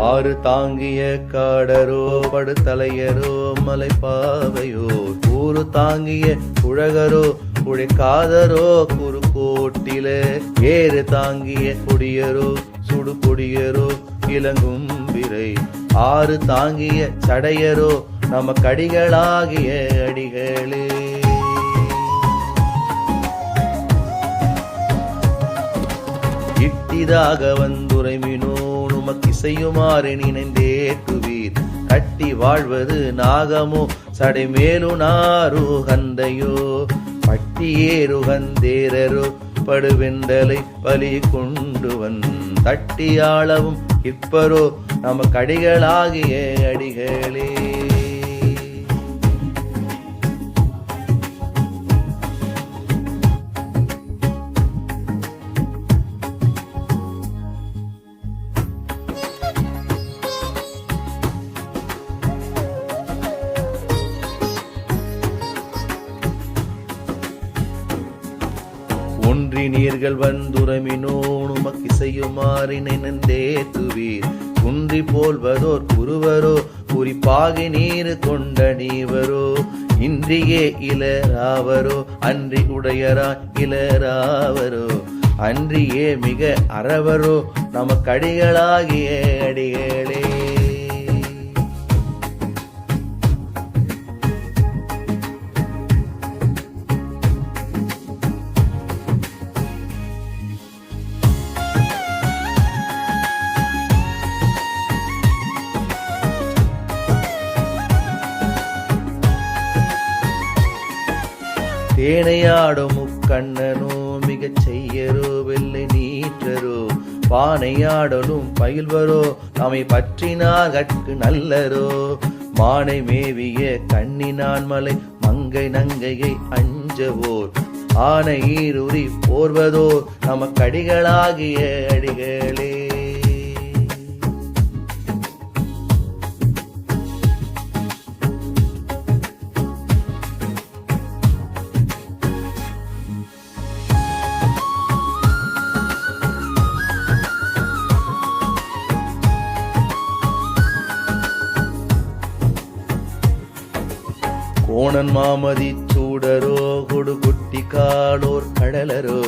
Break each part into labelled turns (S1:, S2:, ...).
S1: ஆறு தாங்கிய காடரோ படுத்தலையரோ மலைப்பாவையோ கூறு தாங்கிய குழகரோ குழைக்காதரோ குறுக்கோட்டில ஏறு தாங்கிய கொடியரோ சுடு கொடியரோ இளங்கும் விரை ஆறு தாங்கிய சடையரோ நம கடிகளாகிய அடிகளே. இட்டிதாக வந்துரைமினோ நுமக்கிசையுமாறு நினைந்தேற்றுவீர் கட்டி வாழ்வது நாகமோ சடைமேலு நாரு கந்தையோ பட்டியேருகந்தேரரோ படுவெண்டலை பலி கொண்டுவன் தட்டியாளவும் இப்பரோ நம கடிகளாகிய அடிகளே. ஒன்றி நீர்கள் வந்துரமினோ நுமக்கிசையுமாறு நினைந்தேத்துவீர் குன்றி போல்வதோர் குருவரோ குறிப்பாகி நீர் கொண்ட நீவரோ இன்றியே இளராவரோ அன்றி உடையரா இளராவரோ அன்றியே மிக அறவரோ நம கடிகளாகிய அடிகளே. தேனையாடும் முக்கண்ணனோ மிகச் செய்யரோ வெள்ளை நீற்றரோ பானையாடலும் பயில்வரோ தமை பற்றினார் கற்கு நல்லரோ மானை மேவிய கண்ணினான் மலை மங்கை நங்கையை அஞ்சவோர் ஆனை ஈருரி போர்வதோ நம கடிகளாகிய அடிகளே. கோணன் மாமதி சூடரோ கொடு குட்டி காலோர் கடலரோ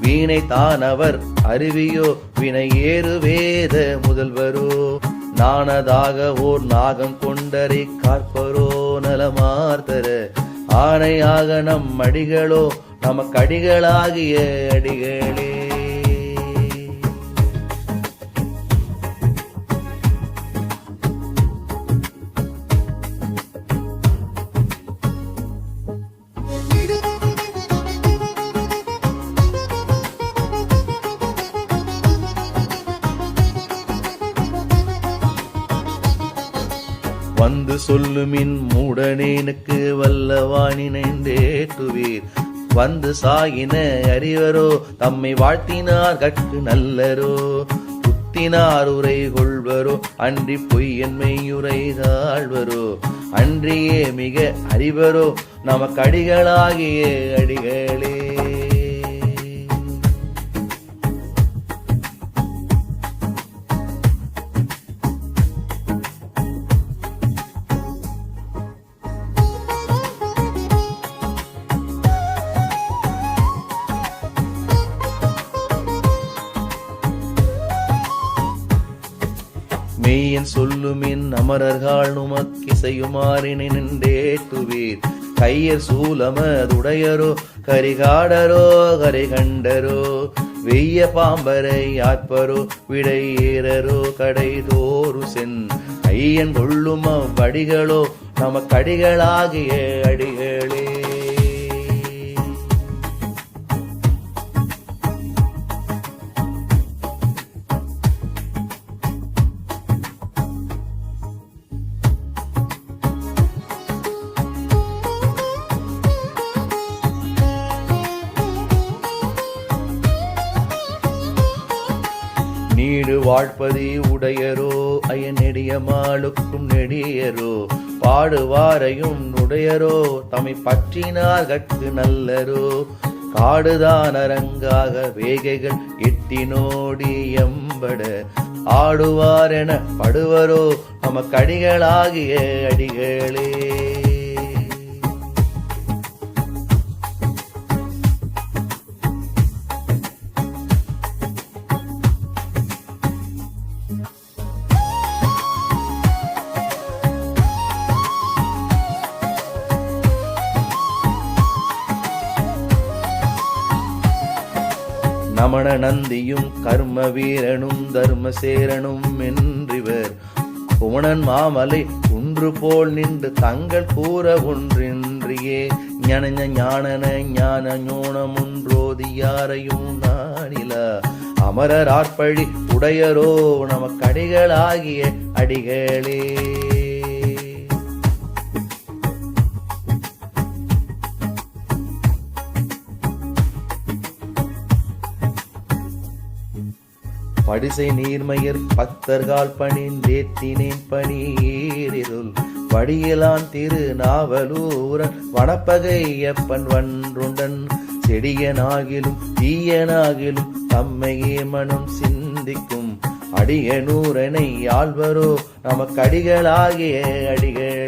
S1: வீணை தானவர் அருவியோ வினை ஏறு வேத முதல்வரோ நானதாக ஓர் நாகம் கொண்டரை காற்பரோ நலமார்த்தர ஆணையாக நம் அடிகளோ நம கடிகளாகிய அடிகளே. வந்து சொல்லுமின் மூடனேனுக்கு வல்லவானினைந்தேற்றுவீர் வந்து சாயின அறிவரோ தம்மை வாழ்த்தினார் கற்கு நல்லரோ புத்தினார் உரை கொள்வரோ அன்றி பொய்யன்மையுரை தாழ்வரோ அன்றியே மிக அறிவரோ நம கடிகளாகிய அடிகளே. மெய்யன் சொல்லுமின் அமரர்கள் நுமக்கிசையுமாறு நின்றேற்றுவீர் கையர் சூலமதுடையரோ கரிகாடரோ கரைகண்டரோ வெய்ய பாம்பரை ஆற்பரோ விடை ஏறரோ கடை தோறு சென் ஐயன் கொள்ளும் அவ்வடிகளோ நம கடிகளாகிய அடிகளே. நீடு வாழ்பதி உடையரோ அயனெடிய மாளுக்கும் நெடியரோ பாடுவாரையும் நுடையரோ தம்மை பற்றினார் கற்கு நல்லரோ காடுதான் அரங்காக வேகைகள் எட்டினோடி எம்பட ஆடுவார் என படுவரோ நமக்கடிகளாகிய அடிகளே. நமன நந்தியும் கர்ம வீரனும் தர்மசேரனும் என்றிவர் புவனன் மாமலை குன்று போல் நின்று தங்கள் கூற ஒன்றின்றியே ஞான ஞானன ஞான ஞோனமுன்றோதி யாரையும் நானில அமரர் ஆர்ப்பழி உடையரோ நமக்கடிகளாகிய அடிகளே. படிசை நீர்மயிர் பத்தர்கால் பணிந்தேத்தினேன் பணியிருள் வடியலான் திரு நாவலூரன் வனப்பகையப்பன் வன்றுண்டன் செடியனாகிலும் தீயனாகிலும் தம்மையே மனம் சிந்திக்கும் அடியனூரனை ஆழ்வரோ நமக்கடிகளாகிய அடிகள்.